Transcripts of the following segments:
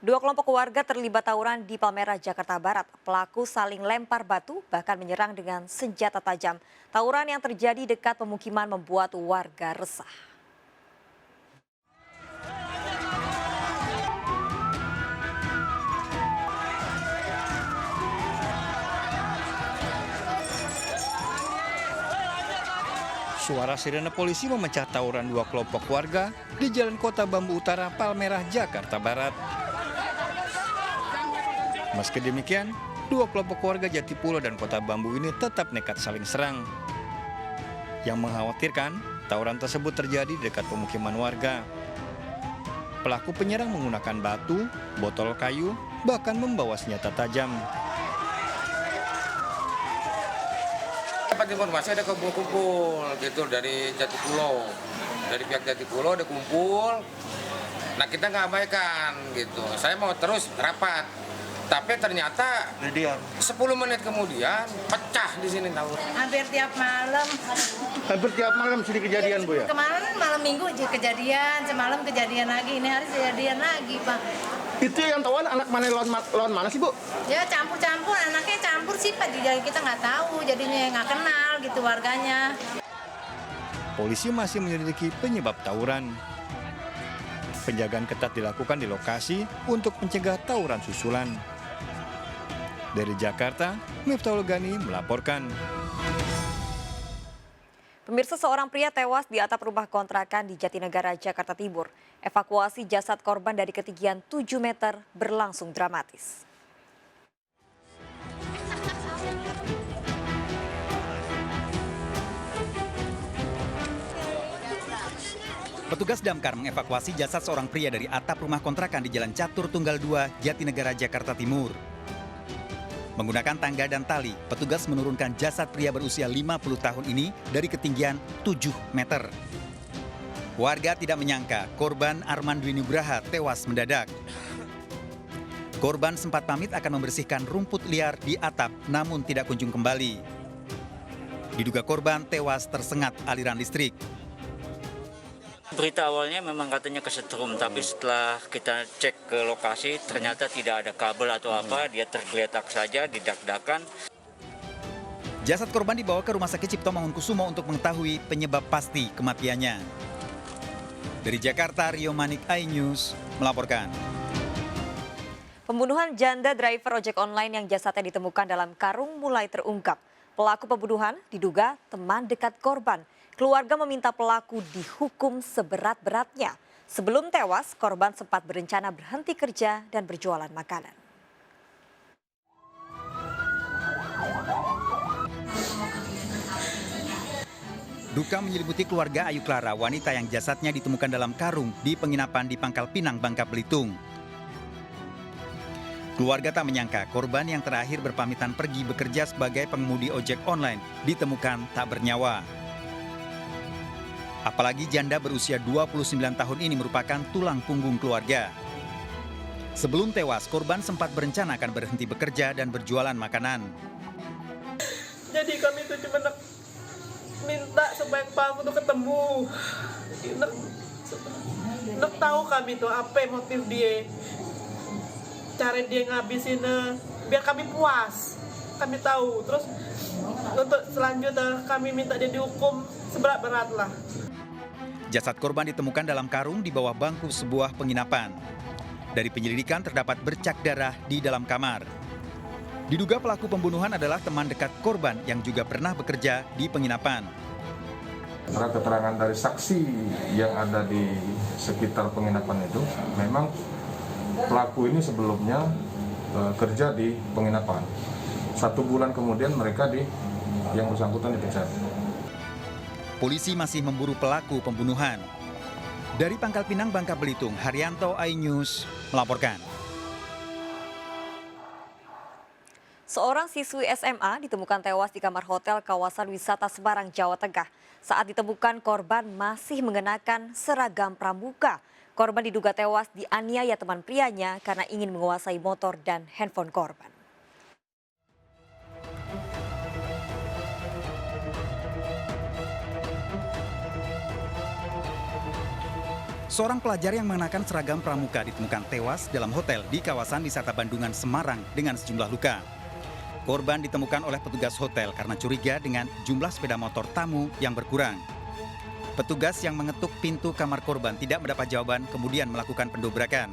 Dua kelompok warga terlibat tawuran di Palmerah, Jakarta Barat. Pelaku saling lempar batu, bahkan menyerang dengan senjata tajam. Tawuran yang terjadi dekat pemukiman membuat warga resah. Suara sirene polisi memecah tawuran dua kelompok warga di Jalan Kota Bambu Utara, Palmerah, Jakarta Barat. Meski demikian, dua kelompok warga Jatipulo dan Kota Bambu ini tetap nekat saling serang. Yang mengkhawatirkan, tawuran tersebut terjadi di dekat pemukiman warga. Pelaku penyerang menggunakan batu, botol kayu, bahkan membawa senjata tajam. Dapat informasi ada kumpul-kumpul gitu dari Jatipulo, dari pihak Jatipulo ada kumpul. Nah kita nggak abaikan gitu. Saya mau terus rapat, tapi ternyata 10 menit kemudian pecah di sini tahu. Hampir tiap malam. Hampir tiap malam sini kejadian, Bu ya? Kemarin malam minggu kejadian, semalam kejadian lagi, ini hari kejadian lagi, Pak. Itu yang tahu anak mana lawan mana sih, Bu? Ya campur-campur, anaknya campur sih, Pak. Jadi kita nggak tahu, jadinya nggak kenal gitu warganya. Polisi masih menyelidiki penyebab tawuran. Penjagaan ketat dilakukan di lokasi untuk mencegah tawuran susulan. Dari Jakarta, Miftahul Gani melaporkan. Pemirsa, seorang pria tewas di atap rumah kontrakan di Jatinegara, Jakarta Timur. Evakuasi jasad korban dari ketinggian 7 meter berlangsung dramatis. Petugas damkar mengevakuasi jasad seorang pria dari atap rumah kontrakan di Jalan Catur Tunggal 2, Jatinegara, Jakarta Timur. Menggunakan tangga dan tali, petugas menurunkan jasad pria berusia 50 tahun ini dari ketinggian 7 meter. Warga tidak menyangka korban Arman Dwi Nugraha tewas mendadak. Korban sempat pamit akan membersihkan rumput liar di atap, namun tidak kunjung kembali. Diduga korban tewas tersengat aliran listrik. Berita awalnya memang katanya kesetrum, tapi setelah kita cek ke lokasi ternyata tidak ada kabel atau apa, dia tergeletak saja, didak-dakan. Jasad korban dibawa ke Rumah Sakit Cipto Mangunkusumo untuk mengetahui penyebab pasti kematiannya. Dari Jakarta, Rio Manik, iNews melaporkan. Pembunuhan janda driver ojek online yang jasadnya ditemukan dalam karung mulai terungkap. Pelaku pembunuhan diduga teman dekat korban. Keluarga meminta pelaku dihukum seberat-beratnya. Sebelum tewas, korban sempat berencana berhenti kerja dan berjualan makanan. Duka menyelimuti keluarga Ayu Clara, wanita yang jasadnya ditemukan dalam karung di penginapan di Pangkal Pinang, Bangka Belitung. Keluarga tak menyangka korban yang terakhir berpamitan pergi bekerja sebagai pengemudi ojek online ditemukan tak bernyawa. Apalagi janda berusia 29 tahun ini merupakan tulang punggung keluarga. Sebelum tewas, korban sempat berencana akan berhenti bekerja dan berjualan makanan. Jadi kami itu cuma minta supaya Pak untuk ketemu. Nak tahu kami tuh apa motif dia, cara dia ngabisin, biar kami puas. Kami tahu. Terus untuk selanjutnya kami minta dia dihukum seberat-berat lah. Jasad korban ditemukan dalam karung di bawah bangku sebuah penginapan. Dari penyelidikan terdapat bercak darah di dalam kamar. Diduga pelaku pembunuhan adalah teman dekat korban yang juga pernah bekerja di penginapan. Menurut keterangan dari saksi yang ada di sekitar penginapan itu, memang pelaku ini sebelumnya kerja di penginapan. 1 bulan kemudian mereka yang bersangkutan dipecat. Polisi masih memburu pelaku pembunuhan. Dari Pangkal Pinang, Bangka Belitung, Haryanto, iNews melaporkan. Seorang siswi SMA ditemukan tewas di kamar hotel kawasan wisata Semarang, Jawa Tengah. Saat ditemukan, korban masih mengenakan seragam pramuka. Korban diduga tewas dianiaya teman prianya karena ingin menguasai motor dan handphone korban. Seorang pelajar yang mengenakan seragam pramuka ditemukan tewas dalam hotel di kawasan wisata Bandungan, Semarang dengan sejumlah luka. Korban ditemukan oleh petugas hotel karena curiga dengan jumlah sepeda motor tamu yang berkurang. Petugas yang mengetuk pintu kamar korban tidak mendapat jawaban, kemudian melakukan pendobrakan.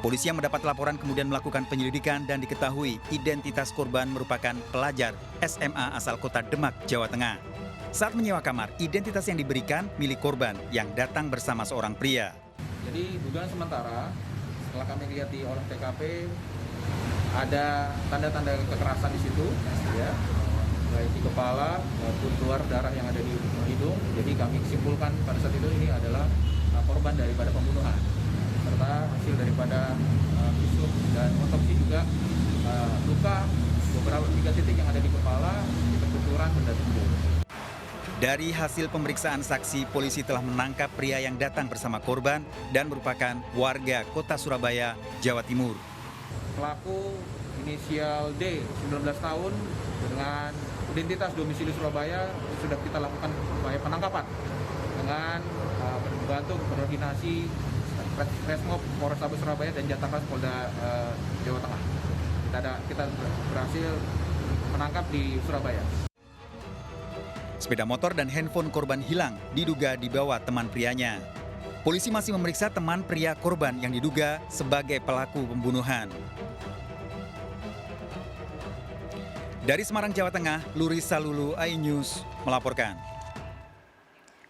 Polisi yang mendapat laporan kemudian melakukan penyelidikan dan diketahui identitas korban merupakan pelajar SMA asal kota Demak, Jawa Tengah. Saat menyewa kamar, identitas yang diberikan milik korban yang datang bersama seorang pria. Jadi dugaan sementara setelah kami lihat di olah TKP ada tanda-tanda kekerasan di situ, ya, baik di kepala maupun keluar darah yang ada di hidung. Jadi kami simpulkan pada saat itu ini adalah korban daripada pembunuhan. Serta hasil daripada visum dan otopsi juga luka beberapa 3 titik yang ada di kepala, benturan benda tubuh. Dari hasil pemeriksaan saksi, polisi telah menangkap pria yang datang bersama korban dan merupakan warga kota Surabaya, Jawa Timur. Pelaku inisial D, 19 tahun, dengan identitas domisili Surabaya sudah kita lakukan upaya penangkapan dengan membantu koordinasi Resmob Polrestabes Surabaya dan Jatapras Polda Jawa Tengah. Kita berhasil menangkap di Surabaya. Sepeda motor dan handphone korban hilang diduga dibawa teman prianya. Polisi masih memeriksa teman pria korban yang diduga sebagai pelaku pembunuhan. Dari Semarang, Jawa Tengah, Luris Salulu, iNews melaporkan.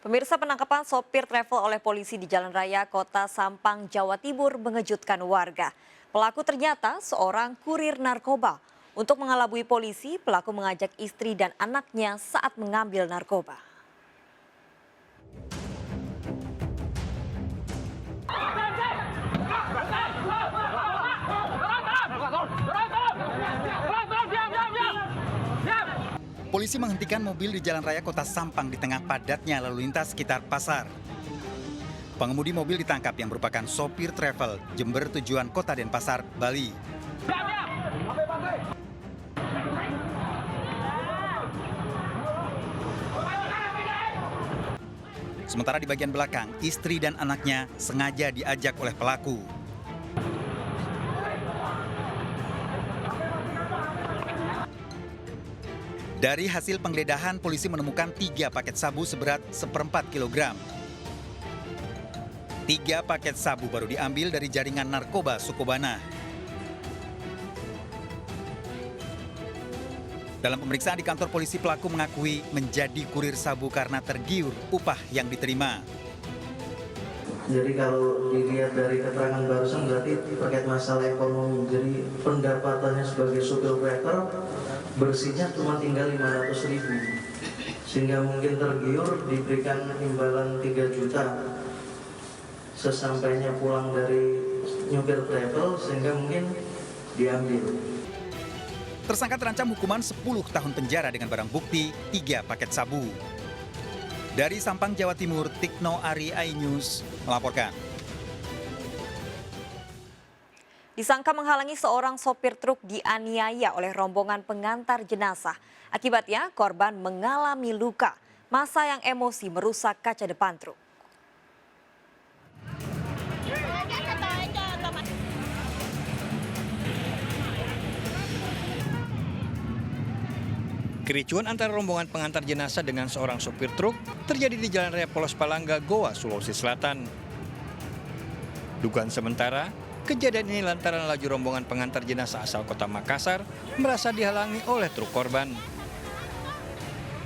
Pemirsa, penangkapan sopir travel oleh polisi di Jalan Raya Kota Sampang, Jawa Timur mengejutkan warga. Pelaku ternyata seorang kurir narkoba. Untuk mengelabui polisi, pelaku mengajak istri dan anaknya saat mengambil narkoba. Polisi menghentikan mobil di Jalan Raya Kota Sampang di tengah padatnya lalu lintas sekitar pasar. Pengemudi mobil ditangkap yang merupakan sopir travel Jember tujuan Kota Denpasar, Bali. Sementara di bagian belakang, istri dan anaknya sengaja diajak oleh pelaku. Dari hasil penggeledahan, polisi menemukan 3 paket sabu seberat 1/4 kilogram. 3 paket sabu baru diambil dari jaringan narkoba Sukobana. Dalam pemeriksaan di kantor polisi, pelaku mengakui menjadi kurir sabu karena tergiur upah yang diterima. Jadi kalau dilihat dari keterangan barusan berarti terkait masalah ekonomi. Jadi pendapatannya sebagai supir travel bersihnya cuma tinggal 500.000. Sehingga mungkin tergiur diberikan imbalan 3 juta sesampainya pulang dari nyupir travel sehingga mungkin diambil. Tersangka terancam hukuman 10 tahun penjara dengan barang bukti 3 paket sabu. Dari Sampang, Jawa Timur, Tikno Ari, iNews melaporkan. Disangka menghalangi seorang sopir truk dianiaya oleh rombongan pengantar jenazah. Akibatnya korban mengalami luka. Massa yang emosi merusak kaca depan truk. Kericuan antara rombongan pengantar jenazah dengan seorang sopir truk terjadi di Jalan Raya Polos Palangga, Goa, Sulawesi Selatan. Dugaan sementara, kejadian ini lantaran laju rombongan pengantar jenazah asal kota Makassar merasa dihalangi oleh truk korban.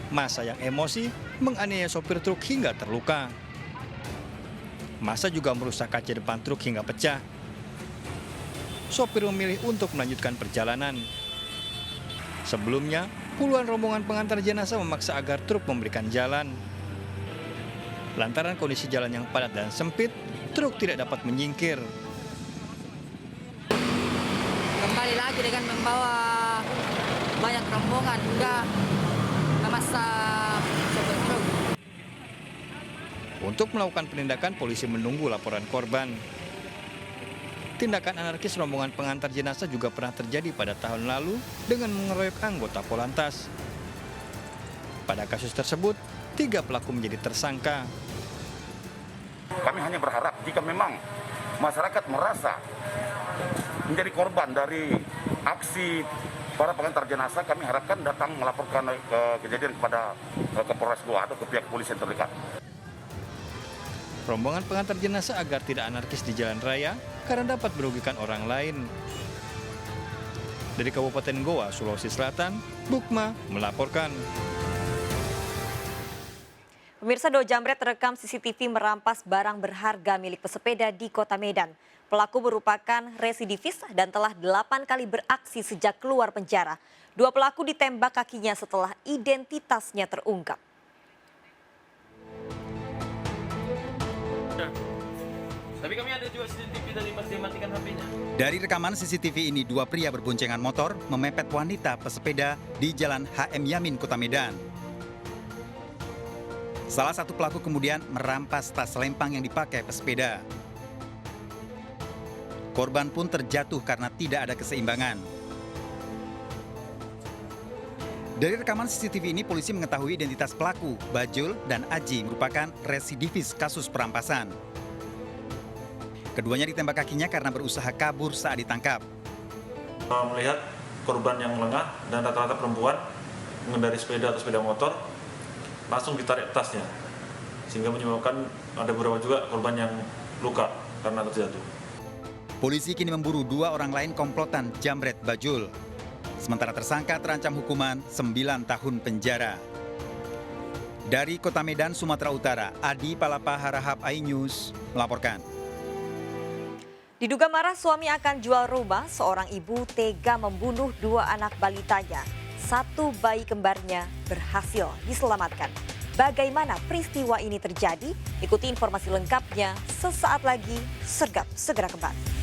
Massa yang emosi menganiaya sopir truk hingga terluka. Massa juga merusak kaca depan truk hingga pecah. Sopir memilih untuk melanjutkan perjalanan. Sebelumnya, puluhan rombongan pengantar jenazah memaksa agar truk memberikan jalan. Lantaran kondisi jalan yang padat dan sempit, truk tidak dapat menyingkir. Kembali lagi dengan membawa banyak rombongan hingga memaksa sopir truk. Untuk melakukan penindakan, polisi menunggu laporan korban. Tindakan anarkis rombongan pengantar jenazah juga pernah terjadi pada tahun lalu dengan mengeroyok anggota Polantas. Pada kasus tersebut, 3 pelaku menjadi tersangka. Kami hanya berharap jika memang masyarakat merasa menjadi korban dari aksi para pengantar jenazah, kami harapkan datang melaporkan kejadian kepada Kapolres Goa atau ke pihak kepolisian terdekat. Rombongan pengantar jenazah agar tidak anarkis di jalan raya karena dapat merugikan orang lain. Dari Kabupaten Goa, Sulawesi Selatan, Bukma melaporkan. Pemirsa, dua jambret terekam CCTV merampas barang berharga milik pesepeda di Kota Medan. Pelaku merupakan residivis dan telah 8 kali beraksi sejak keluar penjara. 2 pelaku ditembak kakinya setelah identitasnya terungkap. Tapi kami ada juga CCTV dari pas dia matikan HP-nya. Dari rekaman CCTV ini, 2 pria berboncengan motor memepet wanita pesepeda di Jalan HM Yamin, Kota Medan. Salah satu pelaku kemudian merampas tas lempang yang dipakai pesepeda. Korban pun terjatuh karena tidak ada keseimbangan. Dari rekaman CCTV ini, polisi mengetahui identitas pelaku, Bajul dan Aji, merupakan residivis kasus perampasan. Keduanya ditembak kakinya karena berusaha kabur saat ditangkap. Melihat korban yang lengah dan rata-rata perempuan mengendarai sepeda atau sepeda motor, langsung ditarik tasnya, sehingga menyebabkan ada beberapa juga korban yang luka karena terjatuh. Polisi kini memburu 2 orang lain komplotan jambret Bajul. Sementara tersangka terancam hukuman 9 tahun penjara. Dari Kota Medan, Sumatera Utara, Adi Palapa, Harahap iNews melaporkan. Diduga marah suami akan jual rumah, seorang ibu tega membunuh 2 anak balitanya. 1 bayi kembarnya berhasil diselamatkan. Bagaimana peristiwa ini terjadi? Ikuti informasi lengkapnya sesaat lagi. Sergap segera kembali.